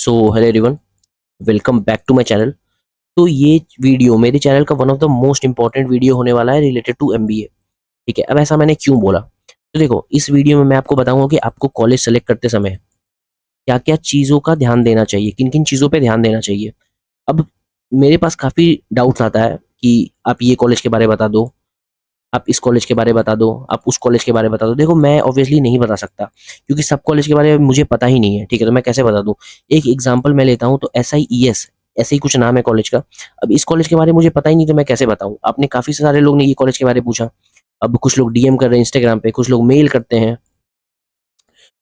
So hello everyone, welcome back to my channel. तो ये video मेरे चैनल का one of the most important video होने वाला है रिलेटेड टू एमबीए। ठीक है, अब ऐसा मैंने क्यों बोला? तो देखो, इस वीडियो में मैं आपको बताऊंगा कि आपको कॉलेज सेलेक्ट करते समय क्या क्या चीज़ों का ध्यान देना चाहिए, किन किन चीज़ों पे ध्यान देना चाहिए। अब मेरे पास काफ़ी डाउट्स आता है कि आप ये कॉलेज के बारे में बता दो, आप इस कॉलेज के बारे में बता दो, आप उस कॉलेज के बारे में बता दो। देखो, मैं ऑब्वियसली नहीं बता सकता क्योंकि सब कॉलेज के बारे में मुझे पता ही नहीं है। ठीक है, तो मैं कैसे बता दूं? एक एग्जांपल मैं लेता हूं, तो SIES ऐसे ही कुछ नाम है कॉलेज का। अब इस कॉलेज के बारे में मुझे पता ही नहीं, तो मैं कैसे बताऊं? आपने काफी सारे लोग ने ये कॉलेज के बारे में पूछा। अब कुछ लोग DM कर रहे हैं इंस्टाग्राम पे, कुछ लोग मेल करते हैं,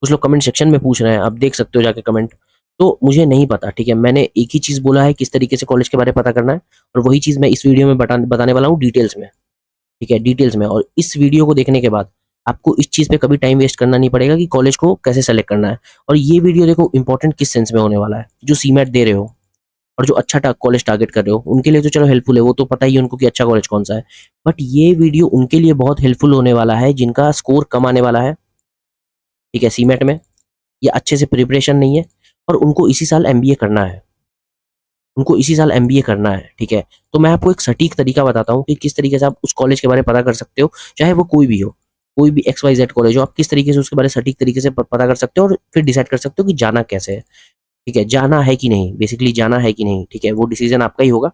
कुछ लोग कमेंट सेक्शन में पूछ रहे हैं, आप देख सकते हो जाके कमेंट। तो मुझे नहीं पता। ठीक है, मैंने एक ही चीज बोला है किस तरीके से कॉलेज के बारे में पता करना है, और वही चीज मैं इस वीडियो में बताने वाला हूँ डिटेल्स में। ठीक है, डिटेल्स में। और इस वीडियो को देखने के बाद आपको इस चीज़ पे कभी टाइम वेस्ट करना नहीं पड़ेगा कि कॉलेज को कैसे सेलेक्ट करना है। और ये वीडियो देखो इंपॉर्टेंट किस सेंस में होने वाला है, जो सीमेट दे रहे हो और जो अच्छा कॉलेज टारगेट कर रहे हो उनके लिए तो चलो हेल्पफुल है, वो तो पता ही है उनको कि अच्छा कॉलेज कौन सा है। बट ये वीडियो उनके लिए बहुत हेल्पफुल होने वाला है जिनका स्कोर कम आने वाला है। ठीक है, सीमेट में, या अच्छे से प्रिपरेशन नहीं है और उनको इसी साल MBA करना है, उनको इसी साल MBA करना है। ठीक है, तो मैं आपको एक सटीक तरीका बताता हूँ कि किस तरीके से आप उस कॉलेज के बारे में पता कर सकते हो, चाहे वो कोई भी हो, कोई भी XYZ कॉलेज हो। आप किस तरीके से उसके बारे में सटीक तरीके से पता कर सकते हो और फिर डिसाइड कर सकते हो कि जाना कैसे है। ठीक है, जाना है कि नहीं, बेसिकली जाना है कि नहीं। ठीक है, वो डिसीजन आपका ही होगा।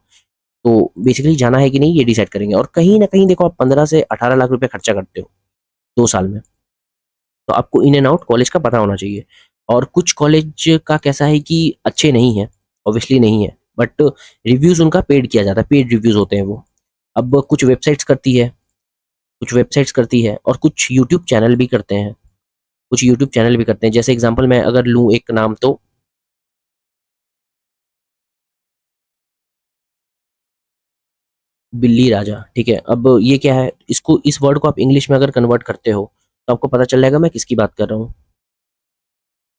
तो बेसिकली जाना है कि नहीं ये डिसाइड करेंगे। और कहीं ना कहीं देखो, आप 15 से 18 लाख रुपए खर्चा करते हो 2 साल में, तो आपको इन एंड आउट कॉलेज का पता होना चाहिए। और कुछ कॉलेज का कैसा है कि अच्छे नहीं है, ऑब्वियसली नहीं है, बट रिव्यूज उनका पेड किया जाता है, पेड रिव्यूज होते हैं वो। अब कुछ वेबसाइट्स करती है, कुछ वेबसाइट्स करती है, और कुछ यूट्यूब चैनल भी करते हैं, कुछ यूट्यूब चैनल भी करते हैं। जैसे एग्जांपल मैं अगर लूँ एक नाम, तो बिल्ली राजा। ठीक है, अब ये क्या है, इसको, इस वर्ड को आप इंग्लिश में अगर कन्वर्ट करते हो तो आपको पता चल जाएगा मैं किसकी बात कर रहा हूँ।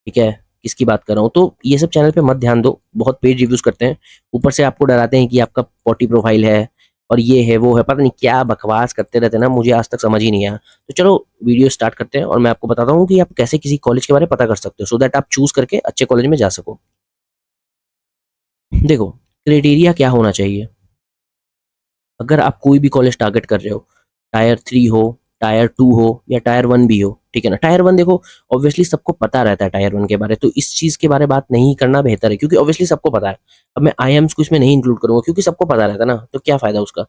ठीक है, किसकी बात कर रहा हूँ। तो ये सब चैनल पे मत ध्यान दो, बहुत पेड रिव्यूज करते हैं, ऊपर से आपको डराते हैं कि आपका पॉटी प्रोफाइल है और ये है वो है, पता नहीं क्या बकवास करते रहते हैं ना, मुझे आज तक समझ ही नहीं आया। तो चलो वीडियो स्टार्ट करते हैं और मैं आपको बताता हूँ कि आप कैसे किसी कॉलेज के बारे में पता कर सकते हो, सो दैट आप चूज करके अच्छे कॉलेज में जा सको। देखो, क्राइटेरिया क्या होना चाहिए अगर आप कोई भी कॉलेज टारगेट कर रहे हो, टायर 3 हो, टायर 2 हो, या टायर 1 भी हो। ठीक है ना, टायर 1 देखो, ऑब्वियसली सबको पता रहता है टायर 1 के बारे, तो इस चीज के बारे में बात नहीं करना बेहतर है क्योंकि ऑब्वियसली सबको पता है। अब मैं IIMs को इसमें नहीं इंक्लूड करूंगा क्योंकि सबको पता रहता है ना, तो क्या फायदा उसका।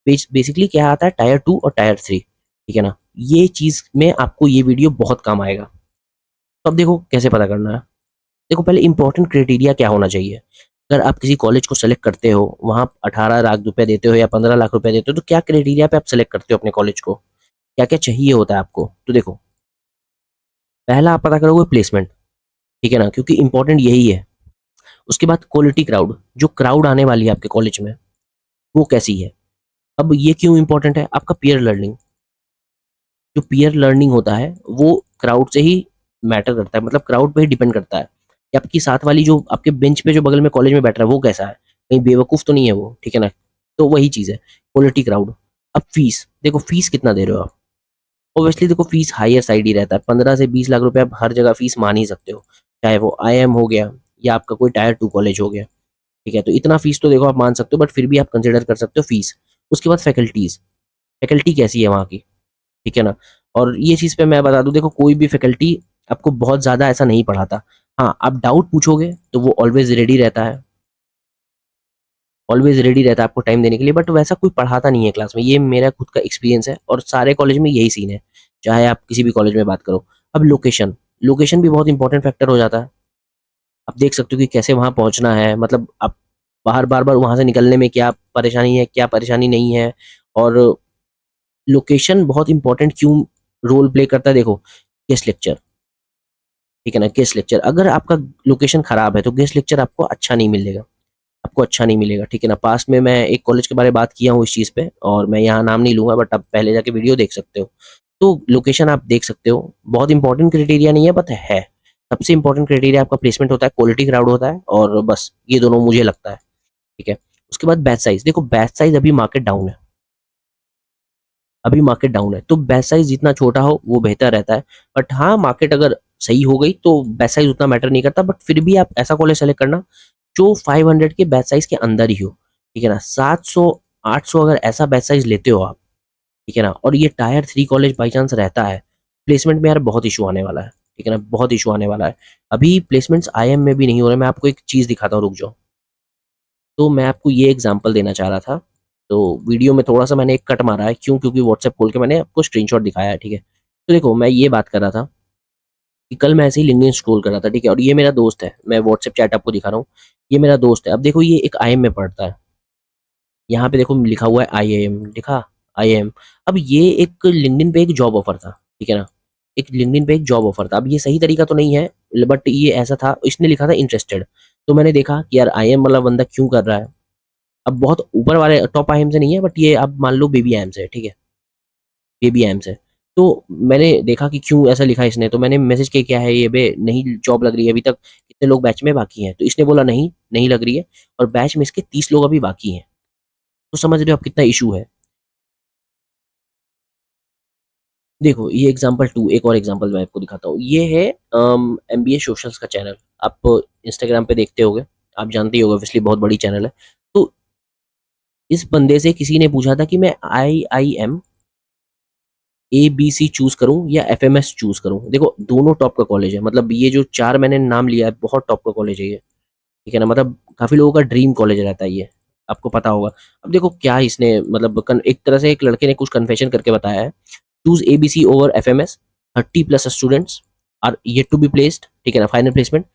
बेसिकली क्या आता है, टायर 2 और टायर 3। ठीक है ना, ये चीज में आपको ये वीडियो बहुत काम आएगा। तो अब देखो कैसे पता करना है। देखो, पहले इंपॉर्टेंट क्राइटेरिया क्या होना चाहिए। अगर आप किसी कॉलेज को सेलेक्ट करते हो, वहां 18 लाख रुपए देते हो या 15 लाख रुपए देते हो, तो क्या क्राइटेरिया पे आप सेलेक्ट करते हो अपने कॉलेज को, क्या क्या चाहिए होता है आपको। तो देखो, पहला आप पता करोगे प्लेसमेंट। ठीक है ना, क्योंकि इंपॉर्टेंट यही है। उसके बाद क्वालिटी क्राउड, जो क्राउड आने वाली है आपके कॉलेज में वो कैसी है। अब ये क्यों इंपॉर्टेंट है, आपका पीयर लर्निंग, जो पीयर लर्निंग होता है वो क्राउड से ही मैटर करता है, मतलब क्राउड पे ही डिपेंड करता है कि आपकी साथ वाली, जो आपके बेंच पे जो बगल में कॉलेज में बैठ रहा है वो कैसा है, कहीं बेवकूफ तो नहीं है वो। ठीक है ना, तो वही चीज़ है, क्वालिटी क्राउड। अब फीस देखो, फीस कितना दे रहे हो आप। ऑब्वियसली देखो, फीस हायर साइड ही रहता है, 15 से 20 लाख रुपए आप हर जगह फीस मान ही सकते हो, चाहे वो IIM हो गया या आपका कोई टायर 2 कॉलेज हो गया। ठीक है, तो इतना फीस तो देखो आप मान सकते हो, बट फिर भी आप कंसिडर कर सकते हो फीस। उसके बाद फैकल्टीज, फैकल्टी कैसी है वहाँ की। ठीक है ना, और ये चीज़ पे मैं बता दूं, देखो कोई भी फैकल्टी आपको बहुत ज़्यादा ऐसा नहीं पढ़ाता। हाँ, आप डाउट पूछोगे तो वो ऑलवेज रेडी रहता है, ऑलवेज रेडी रहता है आपको टाइम देने के लिए, बट वैसा कोई पढ़ाता नहीं है क्लास में। ये मेरा खुद का एक्सपीरियंस है और सारे कॉलेज में यही सीन है, चाहे आप किसी भी कॉलेज में बात करो। अब लोकेशन, लोकेशन भी बहुत इंपॉर्टेंट फैक्टर हो जाता है। आप देख सकते हो कि कैसे वहाँ पहुँचना है, मतलब आप बाहर बार बार वहाँ से निकलने में क्या परेशानी है, क्या परेशानी नहीं है। और लोकेशन बहुत इंपॉर्टेंट क्यों रोल प्ले करता है, देखो, गेस्ट लेक्चर। ठीक है ना, गेस्ट लेक्चर, अगर आपका लोकेशन खराब है तो गेस्ट लेक्चर आपको अच्छा नहीं मिलेगा, आपको अच्छा नहीं मिलेगा। ठीक है ना, पास में मैं एक कॉलेज के बारे में बात किया हूँ इस चीज़ पे, और मैं यहाँ नाम नहीं लूंगा, बट आप पहले जाके वीडियो देख सकते हो। तो लोकेशन आप देख सकते हो, बहुत इंपॉर्टेंट क्राइटेरिया नहीं है, बट है। सबसे इंपॉर्टेंट क्राइटेरिया आपका प्लेसमेंट होता है, क्वालिटी क्राउड होता है, और बस ये दोनों मुझे लगता है। ठीक है, उसके बाद बैच साइज, देखो बैच साइज अभी मार्केट डाउन है, अभी मार्केट डाउन है, तो बैच साइज जितना छोटा हो वो बेहतर रहता है। बट हाँ, मार्केट अगर सही हो गई तो बैच साइज उतना मैटर नहीं करता, बट फिर भी आप ऐसा कॉलेज सेलेक्ट करना जो 500 के बैच साइज के अंदर ही हो, ठीक है ना। 700 800 अगर ऐसा बैच साइज लेते हो आप, ठीक है ना, और ये टायर 3 कॉलेज बाई चांस रहता है, प्लेसमेंट में यार बहुत इशू आने वाला है, ठीक है ना, बहुत इशू आने वाला है। अभी प्लेसमेंट्स आईएम में भी नहीं हो रहे। मैं आपको एक चीज़ दिखाता हूँ, रुक जाओ। तो मैं आपको ये एग्जांपल देना चाह रहा था। तो वीडियो में थोड़ा-सा मैंने एक कट मारा है, क्यों? क्योंकि व्हाट्सएप खोल के मैंने आपको स्क्रीनशॉट दिखाया है, ठीक है। तो देखो, मैं ये बात कर रहा था कि कल मैं ऐसे ही लिंक्डइन स्क्रॉल कर रहा था, ठीक है, और ये मेरा दोस्त है, मैं व्हाट्सएप चैट आपको दिखा रहा हूँ, ये मेरा दोस्त है। अब देखो, ये एक आईएम में पढ़ता है, यहाँ पे देखो लिखा हुआ है आईआईएम, लिखा आईआईएम। अब ये एक लिंक्डइन पे एक जॉब ऑफर था, ठीक है ना, एक लिंक्डइन पे एक जॉब ऑफर था। अब ये सही तरीका तो नहीं है, बट ये ऐसा था, इसने लिखा था इंटरेस्टेड। तो मैंने देखा कि यार आईएएम वाला बंदा क्यों कर रहा है। अब बहुत ऊपर वाले टॉप आईएम से नहीं है, बट ये आप मान लो बेबी आईएम से है, ठीक है, बेबी आईएम से। तो मैंने देखा कि क्यों ऐसा लिखा है इसने, तो मैंने मैसेज किया, क्या है ये बे, नहीं जॉब लग रही है अभी तक, कितने लोग बैच में बाकी हैं? तो इसने बोला नहीं, नहीं लग रही है, और बैच में इसके 30 लोग अभी बाकी हैं। तो समझ रहे हो आप कितना इशू है। देखो, ये एग्जांपल 2, एक और एग्जांपल मैं आपको दिखाता हूँ। ये है एमबीए सोशल्स का चैनल। आप इंस्टाग्राम पे देखते होगे, आप जानते ही होगे, ऑब्वियसली बहुत बड़ी चैनल है। तो इस बंदे से किसी ने पूछा था कि मैं आईआईएम, एबीसी चूज़ करूँ या एफएमएस चूज़ करूँ? देखो, दोनों टॉप का कॉलेज है, मतलब ये जो 4 मैंने नाम लिया है, बहुत टॉप का कॉलेज है ये, ठीक है ना? मतलब काफ़ी लोगों का ड्रीम कॉलेज रहता है ये, आपको पता होगा। अब देखो क्या इसने मतलब कन एक तरह से एक लड़के ने कुछ कन्फेशन करके बताया है, choose ABC over FMS, 30 plus students are yet to be placed, ठीक है ना, final placement.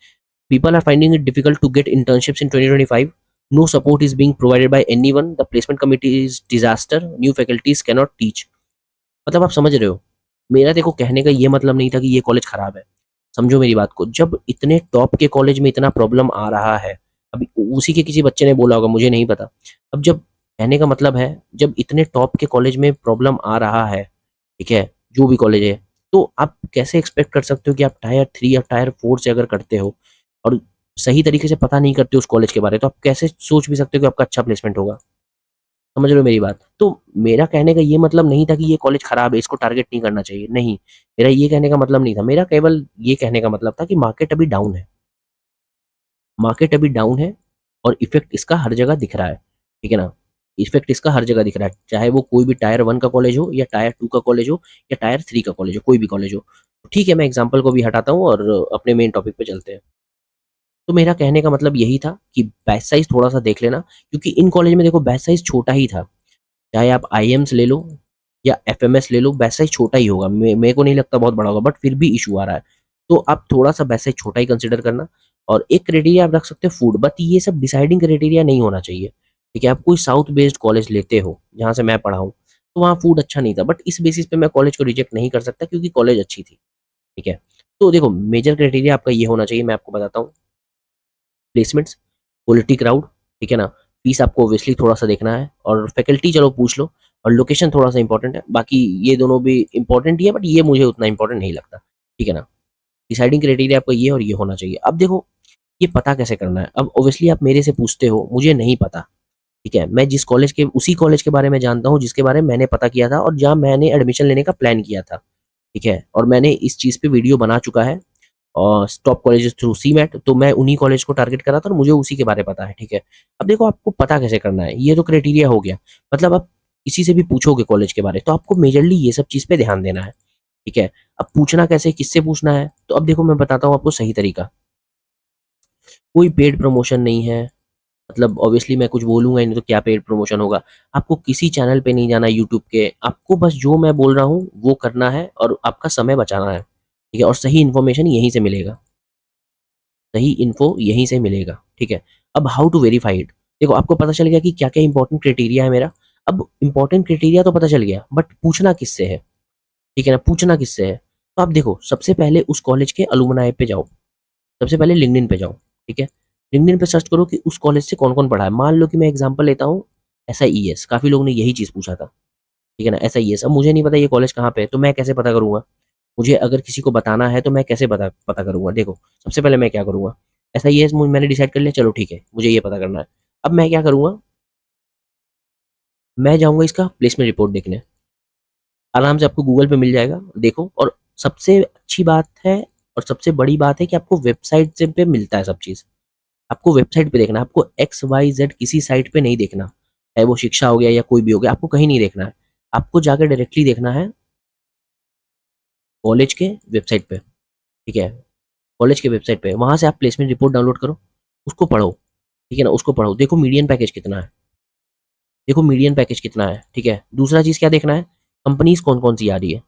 People are finding it difficult to get internships in 2025. No support is being provided by anyone. The placement committee is disaster. New faculties cannot teach. मतलब आप समझ रहे हो, मेरा देखो कहने का ये मतलब नहीं था कि ये कॉलेज खराब है। समझो मेरी बात को, जब इतने टॉप के कॉलेज में इतना प्रॉब्लम आ रहा है, अभी उसी के किसी बच्चे ने बोला होगा, मुझे नहीं पता। अब जब कहने का मतलब है, जब इतने टॉप के कॉलेज में प्रॉब्लम आ रहा है, ठीक है, जो भी कॉलेज है, तो आप कैसे एक्सपेक्ट कर सकते हो कि आप टायर 3 या टायर 4 से अगर करते हो और सही तरीके से पता नहीं करते उस कॉलेज के बारे में, तो आप कैसे सोच भी सकते हो कि आपका अच्छा प्लेसमेंट होगा? समझ रहे हो मेरी बात? तो मेरा कहने का ये मतलब नहीं था कि ये कॉलेज खराब है, इसको टारगेट नहीं करना चाहिए, नहीं। मेरा ये कहने का मतलब नहीं था, मेरा केवल ये कहने का मतलब था कि मार्केट अभी डाउन है, मार्केट अभी डाउन है, और इफ़ेक्ट इसका हर जगह दिख रहा है, ठीक है ना? इफ़ेक्ट इसका हर जगह दिख रहा है, चाहे वो कोई भी टायर 1 का कॉलेज हो या टायर 2 का कॉलेज हो या टायर 3 का कॉलेज हो, कोई भी कॉलेज हो। ठीक है, मैं एग्ज़ाम्पल को भी हटाता हूँ और अपने मेन टॉपिक पे चलते हैं। तो मेरा कहने का मतलब यही था कि बैच साइज़ थोड़ा-सा देख लेना, क्योंकि इन कॉलेज में देखो बैच साइज़ छोटा ही था। चाहे आप आईएम्स ले लो या एफएमएस ले लो, बैच साइज़ छोटा ही होगा। मेरे को नहीं लगता बहुत बड़ा होगा, बट फिर भी इश्यू आ रहा है। तो आप थोड़ा-सा बैच साइज़ छोटा ही कंसीडर करना, और एक क्राइटेरिया आप रख सकते हो फूड, बट ये सब डिसाइडिंग क्राइटेरिया नहीं होना चाहिए। ठीक है? आप कोई साउथ बेस्ड कॉलेज लेते हो, जहाँ से मैं पढ़ा हूँ, तो वहाँ फूड अच्छा नहीं था, बट इस बेसिस पे मैं कॉलेज को रिजेक्ट नहीं कर सकता क्योंकि कॉलेज अच्छी थी। ठीक है? तो देखो, मेजर क्राइटेरिया आपका ये होना चाहिए, मैं आपको बताता हूँ। प्लेसमेंट्स, क्वालिटी क्राउड, ठीक है ना? फीस आपको ऑब्वियसली थोड़ा-सा देखना है, और फैकल्टी चलो पूछ लो, और लोकेशन थोड़ा-सा इंपॉर्टेंट है। बाकी ये दोनों भी इंपॉर्टेंट ही है, बट ये मुझे उतना इंपॉर्टेंट नहीं लगता। ठीक है ना? डिसाइडिंग क्राइटेरिया आपका ये और ये होना चाहिए। अब देखो, ये पता कैसे करना है? अब ऑब्वियसली आप मेरे से पूछते हो, मुझे नहीं पता, ठीक है? मैं जिस कॉलेज के उसी कॉलेज के बारे में जानता हूँ जिसके बारे में मैंने पता किया था और जहाँ मैंने एडमिशन लेने का प्लान किया था, ठीक है? और मैंने इस चीज़ पे वीडियो बना चुका है, और टॉप कॉलेजेस थ्रू सीमेट, तो मैं उन्हीं कॉलेज को टारगेट कर रहा था और मुझे उसी के बारे में पता है, ठीक है। अब देखो, आपको पता कैसे करना है, ये तो क्राइटेरिया हो गया। मतलब आप किसी से भी पूछोगे कॉलेज के बारे, तो आपको मेजरली ये सब चीज़ पे ध्यान देना है, ठीक है। अब पूछना कैसे, किससे पूछना है, तो अब देखो मैं बताता हूँ आपको सही तरीका। कोई पेड प्रमोशन नहीं है, मतलब ऑब्वियसली मैं कुछ बोलूँगा ही नहीं तो क्या पेड प्रमोशन होगा। आपको किसी चैनल पे नहीं जाना यूट्यूब के, आपको बस जो मैं बोल रहा हूँ वो करना है और आपका समय बचाना है, ठीक है। और सही इन्फॉर्मेशन यहीं से मिलेगा। सही इन्फो यहीं से मिलेगा, ठीक है। अब हाउ टू वेरीफाई इट, देखो आपको पता चल गया कि क्या-क्या इंपॉर्टेंट क्राइटेरिया है मेरा। अब इंपॉर्टेंट क्राइटेरिया तो पता चल गया, बट पूछना किससे है, ठीक है ना? पूछना किससे है? तो आप देखो, सबसे पहले उस कॉलेज के अलुमनाई पे जाओ, सबसे पहले लिंक्डइन पे जाओ, ठीक है? लिंक्डइन पे सर्च करो कि उस कॉलेज से कौन-कौन पढ़ा है। मान लो कि मैं एग्ज़ाम्पल लेता हूँ एसआईईएस, काफ़ी लोगों ने यही चीज़ पूछा था, ठीक है ना? एसआईईएस, अब मुझे नहीं पता ये कॉलेज कहाँ पे है, तो मैं कैसे पता करूँगा? मुझे अगर किसी को बताना है तो मैं कैसे पता पता करूँगा? देखो, सबसे पहले मैं क्या करूँगा, ऐसा ये है मैंने डिसाइड कर लिया, चलो ठीक है, मुझे ये पता करना है। अब मैं क्या करूँगा, मैं जाऊँगा इसका प्लेसमेंट रिपोर्ट देखने। आराम से आपको गूगल पे मिल जाएगा, देखो। और सबसे अच्छी बात है और सबसे बड़ी बात है कि आपको वेबसाइट से पे मिलता है सब चीज़। आपको वेबसाइट पे देखना है, आपको एक्स, वाई, ज़ेड किसी साइट पे नहीं देखना। चाहे वो शिक्षा हो गया या कोई भी हो गया, आपको कहीं नहीं देखना है। आपको जाकर डायरेक्टली देखना है कॉलेज के वेबसाइट पे, ठीक है? कॉलेज के वेबसाइट पे, वहाँ से आप प्लेसमेंट रिपोर्ट डाउनलोड करो, उसको पढ़ो, ठीक है ना? उसको पढ़ो, देखो मीडियन पैकेज कितना है, देखो मीडियन पैकेज कितना है, ठीक है? दूसरा चीज़ क्या देखना है, कंपनीज़ कौन-कौन सी आ रही है,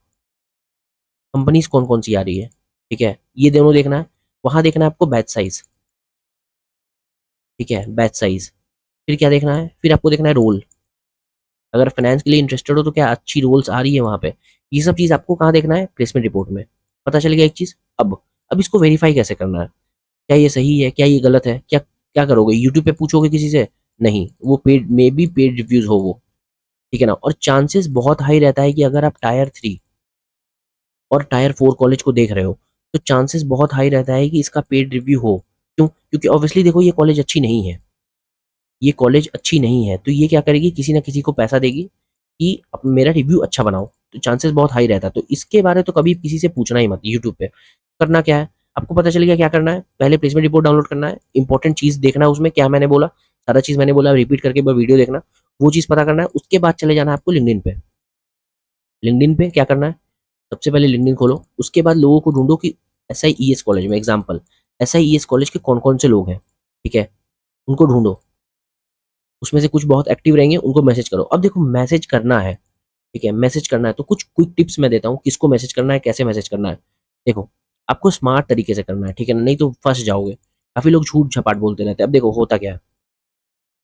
कंपनीज़ कौन-कौन सी आ रही है, ठीक है? ये दोनों देखना है। वहाँ देखना है आपको बैच साइज़, ठीक है? Batch size. फिर क्या देखना है, फिर आपको देखना है रोल। अगर फाइनेंस के लिए इंटरेस्टेड हो तो क्या अच्छी रोल्स आ रही है वहाँ पे? ये सब चीज़ आपको कहाँ देखना है? प्लेसमेंट रिपोर्ट में। पता चल गया एक चीज़। अब इसको वेरीफ़ाई कैसे करना है? क्या ये सही है? क्या ये गलत है? क्या क्या करोगे? यूट्यूब पे पूछोगे किसी से? नहीं, वो पेड मेबी पेड रिव्यूज़ हो वो, ठीक है ना? और चांसेस बहुत हाई रहता है कि अगर आप टायर 3 और टायर 4 कॉलेज को देख रहे हो, तो चांसेस बहुत हाई रहता है कि इसका पेड रिव्यू हो। क्यों? क्योंकि ऑब्वियसली देखो ये कॉलेज अच्छी नहीं है। ये कॉलेज अच्छी नहीं है, तो ये क्या करेगी, किसी न किसी को पैसा देगी कि अब मेरा रिव्यू अच्छा बनाओ, तो चांसेस बहुत हाई रहता है। तो इसके बारे तो कभी किसी से पूछना ही मत यूट्यूब पे। करना क्या है, आपको पता चल गया क्या करना है, पहले प्लेसमेंट रिपोर्ट डाउनलोड करना है, इंपॉर्टेंट चीज़ देखना है उसमें क्या मैंने बोला, सारा चीज़ मैंने बोला रिपीट करके एक बार वीडियो देखना, वो चीज़ पता करना है। उसके बाद चले जाना है आपको लिंक्डइन पे। लिंक्डइन पे क्या करना है, सबसे पहले लिंक्डइन खोलो, उसके बाद लोगों को ढूँढो कि SIES कॉलेज में एग्ज़ाम्पल, SIES कॉलेज के कौन-कौन से लोग हैं, ठीक है? उनको ढूँढो। उसमें से कुछ बहुत एक्टिव रहेंगे, उनको मैसेज करो। अब देखो मैसेज करना है, ठीक है? मैसेज करना है तो कुछ क्विक टिप्स मैं देता हूँ, किसको मैसेज करना है, कैसे मैसेज करना है। देखो, आपको स्मार्ट तरीके से करना है, ठीक है ना? नहीं तो फँस जाओगे। काफ़ी लोग झूठ-झपाट बोलते रहते हैं। अब देखो होता क्या है,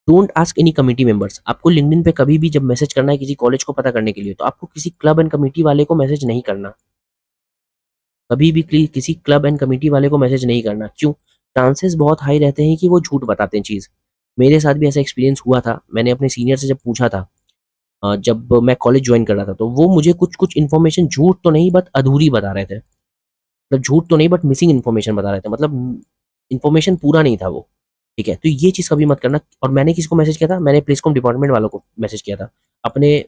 don't ask any committee members. आपको लिंक्डइन पे कभी भी जब मैसेज करना है किसी कॉलेज को पता करने के लिए, तो आपको किसी क्लब एंड कमिटी वाले को मैसेज नहीं करना। कभी भी किसी क्लब एंड कमिटी वाले को मैसेज नहीं करना। क्यों? चांसेस बहुत हाई रहते हैं कि वो झूठ बताते हैं चीज़। मेरे साथ भी ऐसा एक्सपीरियंस हुआ था। मैंने अपने सीनियर से जब पूछा था, जब मैं कॉलेज जॉइन कर रहा था, तो वो मुझे कुछ-कुछ इन्फॉर्मेशन झूठ तो नहीं बट अधूरी बता रहे थे। मतलब झूठ तो नहीं बट मिसिंग इन्फॉर्मेशन बता रहे थे। मतलब इन्फॉर्मेशन पूरा नहीं था वो, ठीक है? तो ये चीज़ कभी मत करना। और मैंने किसको मैसेज किया था? मैंने प्लेसकॉम डिपार्टमेंट वालों को मैसेज किया था, अपने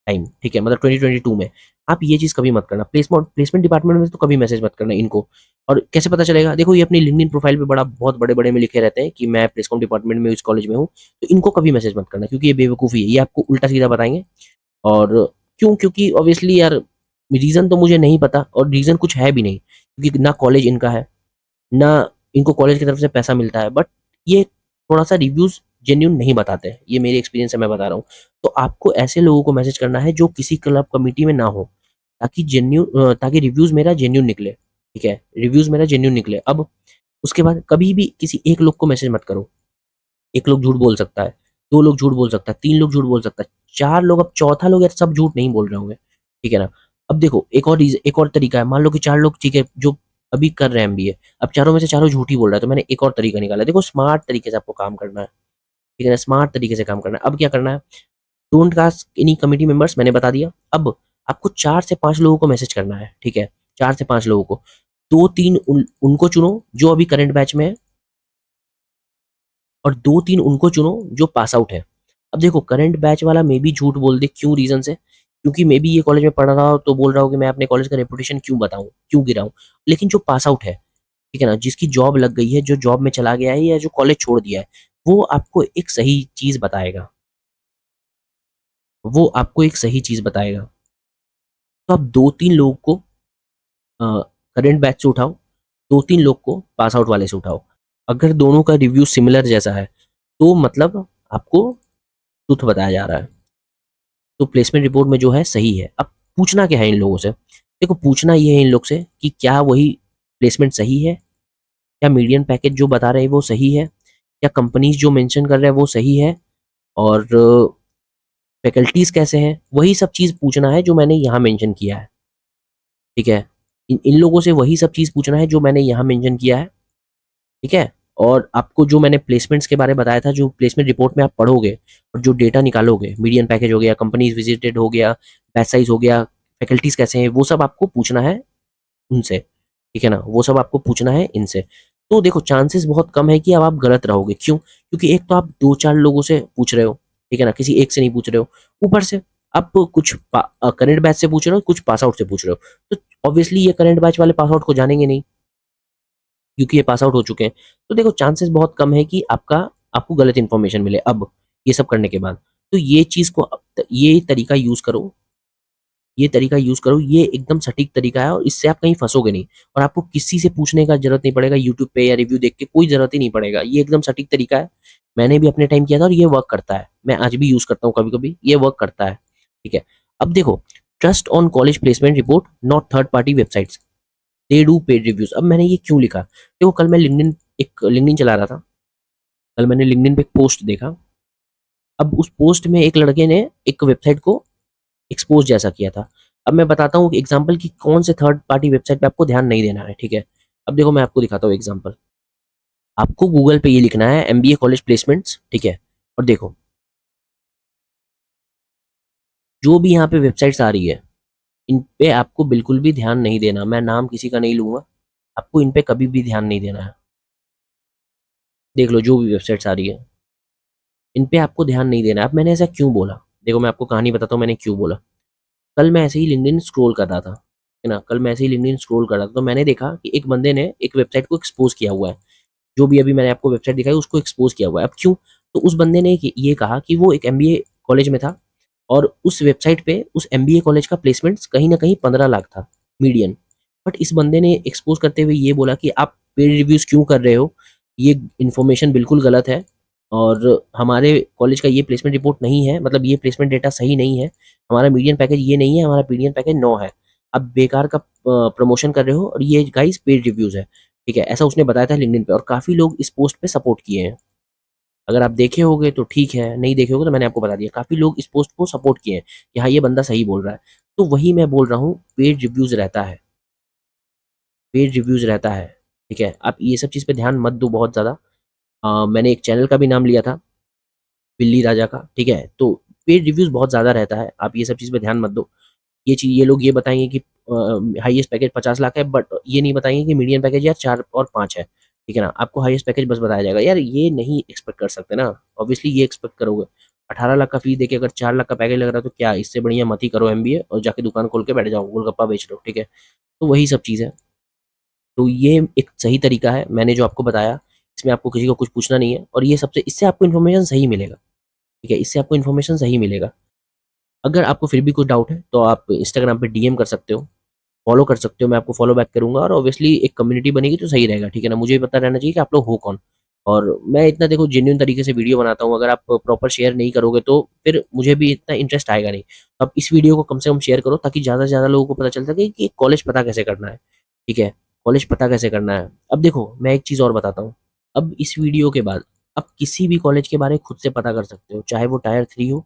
टाइम, ठीक है? मतलब 2022 में। आप ये चीज़ कभी मत करना। प्लेसमेंट डिपार्टमेंट में तो कभी मैसेज मत करना इनको। और कैसे पता चलेगा? देखो ये अपनी लिंक्डइन प्रोफाइल पे बड़ा बहुत बड़े-बड़े में लिखे रहते हैं कि मैं प्लेसकॉम डिपार्टमेंट में इस कॉलेज में हूँ, तो इनको कभी मैसेज मत करना क्योंकि ये बेवकूफ़ी है। ये आपको उल्टा-सीधा बताएँगे। और क्यों? क्योंकि ऑब्वियसली यार रीज़न तो मुझे नहीं पता और रीज़न कुछ है भी नहीं क्योंकि ना कॉलेज इनका है, ना इनको कॉलेज की तरफ से पैसा मिलता है। बट ये थोड़ा-सा रिव्यूज़ जेन्युइन नहीं बताते हैं। ये मेरे एक्सपीरियंस से मैं बता रहा हूँ। तो आपको ऐसे लोगों को मैसेज करना है जो किसी क्लब कमिटी में ना हो, ताकि रिव्यूज़ मेरा जेन्युइन निकले, ठीक है? रिव्यूज़ मेरा जेन्युइन निकले। अब उसके बाद कभी भी किसी एक लोग को मैसेज मत करो। 1 लोग झूठ बोल सकता है, 2 लोग झूठ बोल सकता है, 3 लोग झूठ बोल सकता है, 4 लोग, अब चौथा लोग यार सब झूठ नहीं बोल रहे होंगे, ठीक है ना? अब देखो एक और तरीका है, मान लो कि 4 लोग ठीक है जो अभी कर रहे हैं MBA, अब चारों में से चारों झूठ ही बोल रहा है, तो मैंने एक और तरीका निकाला है। देखो स्मार्ट तरीके से आपको काम करना है, ठीक है ना? स्मार्ट तरीके से काम करना है। अब क्या करना है? Don't ask any committee members मैंने बता दिया। अब आपको 4 से 5 लोगों को मैसेज करना है, ठीक है? 4 से 5 लोगों को, 2-3 उनको चुनो जो अभी करंट बैच में है और 2-3 उनको चुनो जो पास आउट है। अब देखो करंट बैच वाला मे बी झूठ बोल दे, क्यों रीज़न से? क्योंकि मे बी ये कॉलेज में पढ़ रहा हो तो बोल रहा हो कि मैं अपने कॉलेज का रेपुटेशन क्यों बताऊँ, क्यों गिराऊँ? लेकिन जो पास आउट है, ठीक है ना? जिसकी जॉब लग गई है, जो जॉब में चला गया है या जो कॉलेज छोड़ दिया है, वो आपको एक सही चीज़ बताएगा। वो आपको एक सही चीज़ बताएगा। तो आप 2-3 लोग को अ, करंट बैच से उठाओ, 2-3 लोग को पास आउट वाले से उठाओ। अगर दोनों का रिव्यू सिमिलर जैसा है, तो मतलब आपको ट्रुथ बताया जा रहा है। तो प्लेसमेंट रिपोर्ट में जो है सही है। अब पूछना क्या है इन लोगों से? देखो पूछना ये है इन लोग से कि क्या वही प्लेसमेंट सही है? क्या मीडियन पैकेज जो बता रहे हैं वो सही है? क्या कंपनीज़ जो मेंशन कर रहे हैं वो सही है? और फैकल्टीज़ कैसे हैं? वही सब चीज़ पूछना है जो मैंने यहाँ मेंशन किया है, ठीक है? इन इन लोगों से वही सब चीज़ पूछना है जो मैंने यहाँ मेंशन किया है, ठीक है? और आपको जो मैंने प्लेसमेंट्स के बारे में बताया था, जो प्लेसमेंट रिपोर्ट में आप पढ़ोगे और जो डेटा निकालोगे, मीडियन पैकेज हो गया, कंपनीज़ विजिटेड हो गया, बैच साइज़ हो गया, फैकल्टीज़ कैसे हैं, वो सब आपको पूछना है उनसे, ठीक है ना? वो सब आपको पूछना है इनसे। तो देखो चांसेस बहुत कम है कि अब आप गलत रहोगे, क्यों? क्योंकि एक तो आप 2-4 लोगों से पूछ रहे हो, ठीक है ना? किसी एक से नहीं पूछ रहे हो। ऊपर से आप कुछ करंट बैच से पूछ रहे हो, कुछ पास आउट से पूछ रहे हो। तो ऑब्वियसली ये करंट बैच वाले पास आउट को जानेंगे नहीं। क्योंकि ये पास आउट हो चुके हैं। तो देखो चांसेस बहुत कम है कि आपको गलत इन्फॉर्मेशन मिले अब ये सब करने के बाद। तो ये चीज़ को ये तरीका यूज़ करो, ये तरीका यूज़ करो, ये एकदम सटीक तरीका है और इससे आप कहीं फँसोगे नहीं और आपको किसी से पूछने का ज़रूरत नहीं पड़ेगा यूट्यूब पे या रिव्यू देख के, कोई ज़रूरत ही नहीं पड़ेगा। ये एकदम सटीक तरीका है। मैंने भी अपने टाइम किया था और ये वर्क करता है। मैं आज भी यूज़ करता हूँ कभी-कभी, ये वर्क करता है। ठीक है? अब देखो, trust on college placement report not third party websites, they do paid reviews. अब मैंने ये क्यों लिखा? देखो कल मैं लिंक्डइन चला रहा था। कल मैंने लिंक्डइन पे एक पोस्ट देखा। अब उस पोस्ट में एक लड़के ने एक वेबसाइट को एक्सपोज़ जैसा किया था। अब मैं बताता हूँ एग्ज़ाम्पल कि कौन से थर्ड पार्टी वेबसाइट पे आपको ध्यान नहीं देना है, ठीक है? अब देखो मैं आपको दिखाता हूँ एग्ज़ाम्पल। आपको गूगल पे ये लिखना है एमबीए कॉलेज प्लेसमेंट्स, ठीक है? और देखो, जो भी यहाँ पे वेबसाइट्स आ रही है, इन पे आपको बिल्कुल भी ध्यान नहीं देना। मैं नाम किसी का नहीं लूँगा, आपको इन पे कभी भी ध्यान नहीं देना है। देख लो जो भी वेबसाइट्स आ रही है, इन पे आपको ध्यान नहीं देना है। अब मैंने ऐसा क्यों बोला? देखो मैं आपको कहानी बताता हूँ मैंने क्यों बोला। कल मैं ऐसे ही लिंक्डइन स्क्रॉल कर रहा था, है ना? कल मैं ऐसे ही लिंक्डइन स्क्रॉल कर रहा था, तो मैंने देखा कि एक बंदे ने एक वेबसाइट को एक्सपोज़ किया हुआ है। जो भी अभी मैंने आपको वेबसाइट दिखाई उसको एक्सपोज़ किया हुआ है। अब क्यों? तो उस बंदे ने ये कहा कि वो एक एमबीए कॉलेज में था और उस वेबसाइट पे उस एमबीए कॉलेज का प्लेसमेंट्स कहीं न कहीं 15 लाख था मीडियन। बट इस बंदे ने एक्सपोज़ करते हुए ये बोला कि आप पेड रिव्यूज़ क्यों कर रहे हो? ये इन्फॉर्मेशन बिल्कुल गलत है और हमारे कॉलेज का ये प्लेसमेंट रिपोर्ट नहीं है, मतलब ये प्लेसमेंट डेटा सही नहीं है। हमारा मीडियन पैकेज ये नहीं है, हमारा मीडियन पैकेज 9 है। आप बेकार का प्रमोशन कर रहे हो और ये गाइस पेड रिव्यूज़ है। ठीक है? ऐसा उसने बताया था लिंक्डइन पे और काफ़ी लोग इस पोस्ट पे सपोर्ट किए हैं। अगर आप देखे होंगे तो ठीक है, नहीं देखे होंगे तो मैंने आपको बता दिया। काफ़ी लोग इस पोस्ट को सपोर्ट किए हैं कि हाँ, ये बंदा सही बोल रहा है। तो वही मैं बोल रहा हूँ, पेड रिव्यूज़ रहता है, पेड रिव्यूज़ रहता है। ठीक है? आप ये सब चीज़ पे ध्यान मत दो बहुत ज़्यादा। मैंने एक चैनल का भी नाम लिया था, बिल्ली राजा का, ठीक है? तो पेड रिव्यूज़ बहुत ज़्यादा रहता है, आप ये सब चीज़ पे ध्यान मत दो। ये लोग ये बताएँगे कि हाईएस्ट पैकेज 50 लाख है बट ये नहीं बताएँगे कि मीडियन पैकेज यार 4 और 5 है। ठीक है ना? आपको हाईएस्ट पैकेज बस बताया जाएगा। यार ये नहीं एक्सपेक्ट कर सकते ना, ऑब्वियसली ये एक्सपेक्ट करोगे। 18 लाख का फीस देके अगर 4 लाख का पैकेज लग रहा है तो क्या इससे बढ़िया मत ही करो एमबीए और जाके दुकान खोल के बैठ जाओ, गोलगप्पा बेच लो, ठीक है? तो वही सब चीज़ है। तो ये एक सही तरीका है मैंने जो आपको बताया, इसमें आपको किसी को कुछ पूछना नहीं है और ये सबसे इससे आपको इन्फॉर्मेशन सही मिलेगा, ठीक है? इससे आपको इन्फॉर्मेशन सही मिलेगा। अगर आपको फिर भी कुछ डाउट है तो आप इंस्टाग्राम पे डीएम कर सकते हो। फॉलो कर सकते हो, मैं आपको फॉलो बैक करूँगा और ऑब्वियसली एक कम्युनिटी बनेगी तो सही रहेगा, ठीक है ना? मुझे भी पता रहना चाहिए कि आप लोग हो कौन और मैं इतना देखो जेन्युइन तरीके से वीडियो बनाता हूँ, अगर आप प्रॉपर शेयर नहीं करोगे तो फिर मुझे भी इतना इंटरेस्ट आएगा नहीं। तो आप इस वीडियो को कम से कम शेयर करो ताकि ज़्यादा से ज़्यादा लोगों को पता चल सके कि कॉलेज पता कैसे करना है, ठीक है? कॉलेज पता कैसे करना है। अब देखो मैं एक चीज़ और बताता हूँ, अब इस वीडियो के बाद आप किसी भी कॉलेज के बारे में खुद से पता कर सकते हो, चाहे वो टायर 3 हो,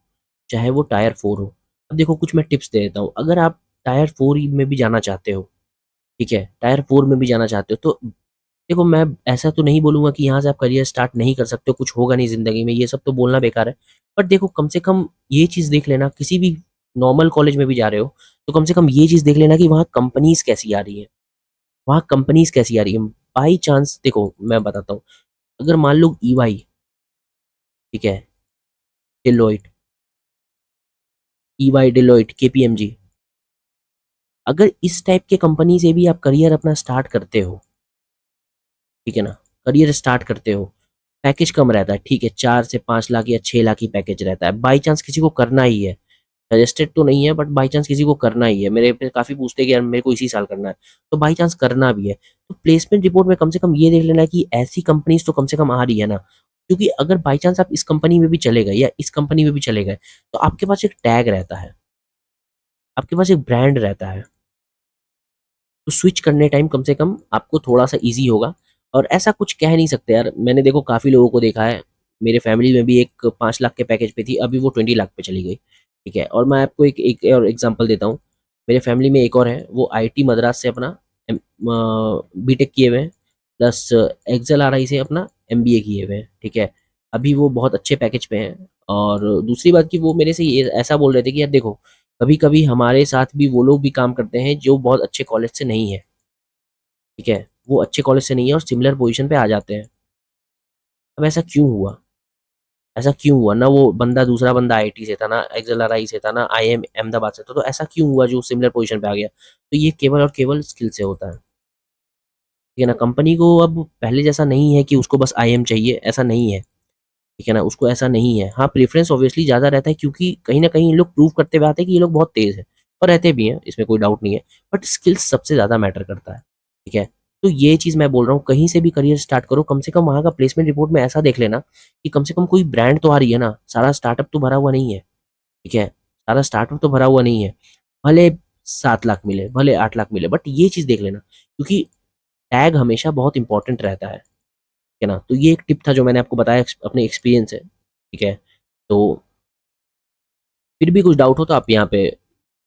चाहे वो टायर 4 हो। अब देखो कुछ मैं टिप्स दे देता हूँ, अगर आप टायर 4 में भी जाना चाहते हो, ठीक है, टायर 4 में भी जाना चाहते हो तो देखो मैं ऐसा तो नहीं बोलूँगा कि यहाँ से आप करियर स्टार्ट नहीं कर सकते हो, कुछ होगा नहीं ज़िंदगी में, ये सब तो बोलना बेकार है। बट देखो कम से कम ये चीज़ देख लेना किसी भी नॉर्मल कॉलेज में भी जा रहे हो, तो कम से कम ये चीज़ देख लेना कि वहाँ कंपनीज़ कैसी आ रही हैं, वहाँ कंपनीज़ कैसी आ रही हैं। बाई चांस देखो मैं बताता हूँ, अगर मान लो ईवाई, ठीक है, डेलोइट, ईवाई, डेलोइट, केपीएमजी, अगर इस टाइप के कंपनी से भी आप करियर अपना स्टार्ट करते हो, ठीक है ना? करियर स्टार्ट करते हो, पैकेज कम रहता है, ठीक है, 4 से 5 लाख या 6 लाख ही पैकेज रहता है। बाई चांस किसी को करना ही है, सजेस्टेड तो नहीं है बट बाई चांस किसी को करना ही है। मेरे पे काफ़ी पूछते हैं कि यार मेरे को इसी साल करना है, तो बाई चांस करना भी है। तो प्लेसमेंट रिपोर्ट में कम से कम ये देख लेना कि ऐसी कंपनीज़ तो कम से कम आ रही है ना, क्योंकि अगर बाई चांस आप इस कंपनी में भी चले गए या इस कंपनी में भी चले गए, तो आपके पास एक टैग रहता है, आपके पास एक ब्रांड रहता है। तो स्विच करने टाइम कम से कम आपको थोड़ा-सा ईज़ी होगा और ऐसा कुछ कह नहीं सकते यार, मैंने देखो काफ़ी लोगों को देखा है, मेरे फैमिली में भी एक 5 लाख के पैकेज पे थी, अभी वो 20 लाख पे चली गई, ठीक है? और मैं आपको एक एक और एग्ज़ाम्पल देता हूँ, मेरे फैमिली में एक और है, वो आईटी मद्रास से अपना बीटेक किए हुए हैं, प्लस एक्सेल आरआई से अपना एमबीए किए हुए हैं, ठीक है? अभी वो बहुत अच्छे पैकेज पे हैं और दूसरी बात कि वो मेरे से ये ऐसा बोल रहे थे कि यार देखो, कभी-कभी हमारे साथ भी वो लोग भी काम करते हैं जो बहुत अच्छे कॉलेज से नहीं है, ठीक है? वो अच्छे कॉलेज से नहीं है और सिमिलर पोज़ीशन पे आ जाते हैं। अब ऐसा क्यों हुआ? ऐसा क्यों हुआ? ना वो बंदा दूसरा बंदा आईटी से था, ना एक्सेलराई से था, ना आईआईएम अहमदाबाद से था, तो ऐसा क्यों हुआ जो सिमिलर पोज़ीशन पे आ गया? तो ये केवल और केवल स्किल से होता है। ठीक है ना। कंपनी को अब पहले जैसा नहीं है कि उसको बस आईएम चाहिए, ऐसा नहीं है, ठीक है ना, उसको ऐसा नहीं है। हाँ, प्रेफ़रेंस ऑब्वियसली ज़्यादा रहता है क्योंकि कहीं न कहीं ये लोग प्रूव करते हुए आते हैं कि ये लोग बहुत तेज़ हैं, और रहते भी हैं, इसमें कोई डाउट नहीं है। बट स्किल्स सबसे ज़्यादा मैटर करता है, ठीक है? तो ये चीज़ मैं बोल रहा हूँ, कहीं से भी करियर स्टार्ट करो, कम से कम वहाँ का प्लेसमेंट रिपोर्ट में ऐसा देख लेना कि कम से कम कोई ब्रांड तो आ रही है ना, सारा स्टार्टअप तो भरा हुआ नहीं है, ठीक है? सारा स्टार्टअप तो भरा हुआ नहीं है। भले 7 लाख मिले, भले 8 लाख मिले, बट ये चीज़ देख लेना क्योंकि टैग हमेशा बहुत इम्पोर्टेंट रहता है ना? तो ये एक टिप था जो मैंने आपको बताया अपने एक्सपीरियंस से, ठीक है? तो फिर भी कुछ डाउट हो तो आप यहाँ पे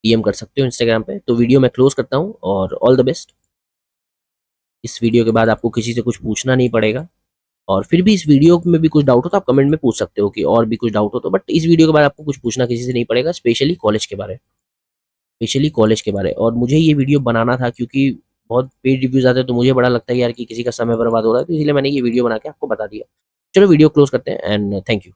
डीएम कर सकते हो इंस्टाग्राम पे। तो वीडियो मैं क्लोज़ करता हूँ और ऑल द बेस्ट। इस वीडियो के बाद आपको किसी से कुछ पूछना नहीं पड़ेगा, और फिर भी इस वीडियो में भी कुछ डाउट हो तो आप कमेंट में पूछ सकते हो कि और भी कुछ डाउट हो तो, बट इस वीडियो के बाद आपको कुछ पूछना किसी से नहीं पड़ेगा, स्पेशली कॉलेज के बारे। और मुझे ये वीडियो बनाना था क्योंकि बहुत पेड रिव्यूज़ आते हैं, तो मुझे बड़ा लगता है यार कि किसी का समय बर्बाद हो रहा है, तो इसलिए मैंने ये वीडियो बना के आपको बता दिया। चलो वीडियो क्लोज़ करते हैं एंड थैंक यू।